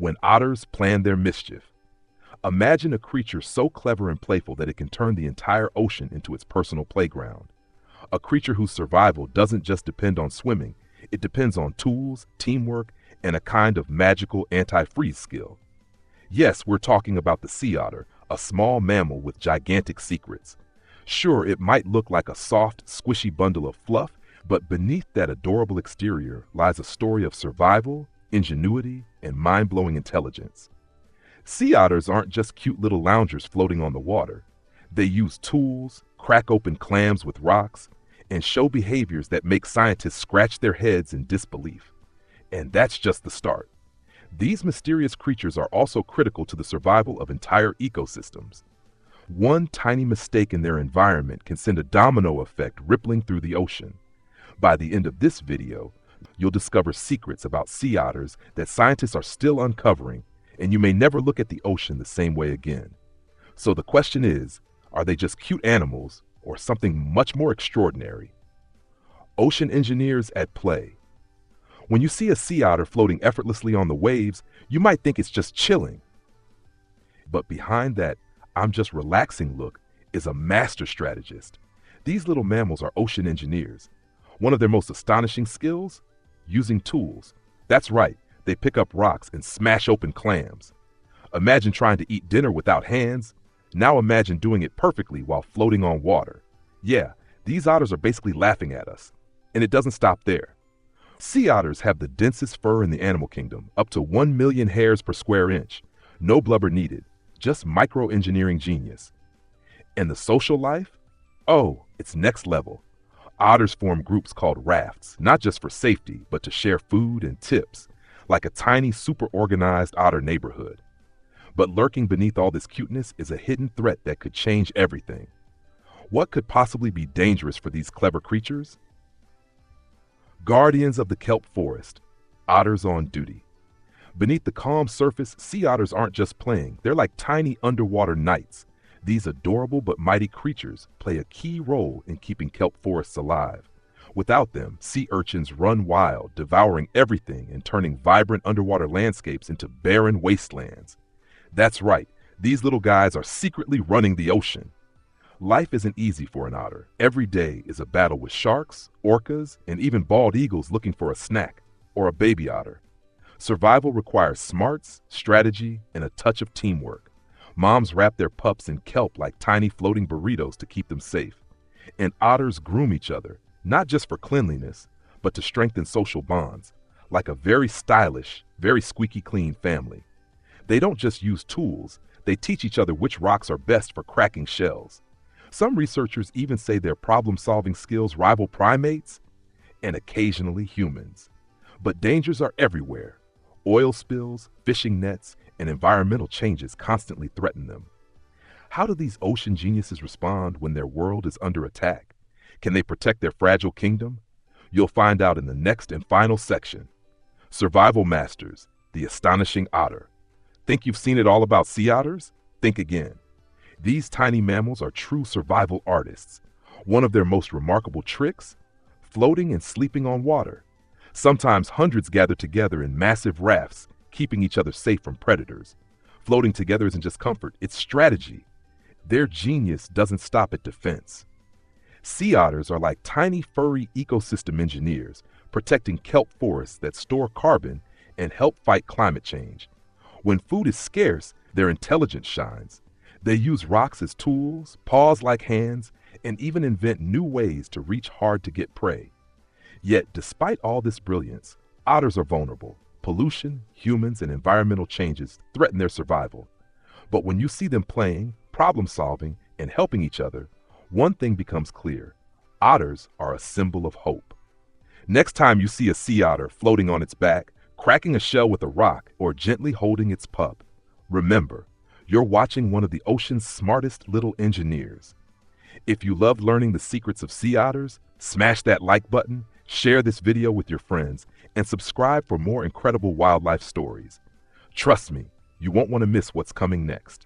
When otters plan their mischief. Imagine a creature so clever and playful that it can turn the entire ocean into its personal playground. A creature whose survival doesn't just depend on swimming, it depends on tools, teamwork, and a kind of magical anti-freeze skill. Yes, we're talking about the sea otter, a small mammal with gigantic secrets. Sure, it might look like a soft, squishy bundle of fluff, but beneath that adorable exterior lies a story of survival, ingenuity, and mind-blowing intelligence. Sea otters aren't just cute little loungers floating on the water. They use tools, crack open clams with rocks, and show behaviors that make scientists scratch their heads in disbelief. And that's just the start. These mysterious creatures are also critical to the survival of entire ecosystems. One tiny mistake in their environment can send a domino effect rippling through the ocean. By the end of this video, you'll discover secrets about sea otters that scientists are still uncovering, and you may never look at the ocean the same way again. So the question is, are they just cute animals or something much more extraordinary? Ocean engineers at play. When you see a sea otter floating effortlessly on the waves, you might think it's just chilling. But behind that "I'm just relaxing" look is a master strategist. These little mammals are ocean engineers. One of their most astonishing skills? Using tools. That's right, they pick up rocks and smash open clams. Imagine trying to eat dinner without hands. Now imagine doing it perfectly while floating on water. Yeah, these otters are basically laughing at us. And it doesn't stop there. Sea otters have the densest fur in the animal kingdom, up to 1 million hairs per square inch. No blubber needed, just micro-engineering genius. And the social life? Oh, it's next level. Otters form groups called rafts, not just for safety, but to share food and tips, like a tiny, super-organized otter neighborhood. But lurking beneath all this cuteness is a hidden threat that could change everything. What could possibly be dangerous for these clever creatures? Guardians of the kelp forest. Otters on duty. Beneath the calm surface, sea otters aren't just playing. They're like tiny underwater knights. These adorable but mighty creatures play a key role in keeping kelp forests alive. Without them, sea urchins run wild, devouring everything and turning vibrant underwater landscapes into barren wastelands. That's right, these little guys are secretly running the ocean. Life isn't easy for an otter. Every day is a battle with sharks, orcas, and even bald eagles looking for a snack, or a baby otter. Survival requires smarts, strategy, and a touch of teamwork. Moms wrap their pups in kelp like tiny floating burritos to keep them safe. And otters groom each other, not just for cleanliness, but to strengthen social bonds, like a very stylish, very squeaky clean family. They don't just use tools, they teach each other which rocks are best for cracking shells. Some researchers even say their problem-solving skills rival primates and occasionally humans. But dangers are everywhere. Oil spills, fishing nets, and environmental changes constantly threaten them. How do these ocean geniuses respond when their world is under attack? Can they protect their fragile kingdom? You'll find out in the next and final section. Survival Masters, the astonishing otter. Think you've seen it all about sea otters? Think again. These tiny mammals are true survival artists. One of their most remarkable tricks? Floating and sleeping on water. Sometimes hundreds gather together in massive rafts, keeping each other safe from predators. Floating together isn't just comfort, it's strategy. Their genius doesn't stop at defense. Sea otters are like tiny furry ecosystem engineers, protecting kelp forests that store carbon and help fight climate change. When food is scarce, their intelligence shines. They use rocks as tools, paws like hands, and even invent new ways to reach hard-to-get prey. Yet, despite all this brilliance, otters are vulnerable. Pollution, humans, and environmental changes threaten their survival. But when you see them playing, problem-solving, and helping each other, one thing becomes clear. Otters are a symbol of hope. Next time you see a sea otter floating on its back, cracking a shell with a rock, or gently holding its pup, remember, you're watching one of the ocean's smartest little engineers. If you loved learning the secrets of sea otters, smash that like button, share this video with your friends, and subscribe for more incredible wildlife stories. Trust me, you won't want to miss what's coming next.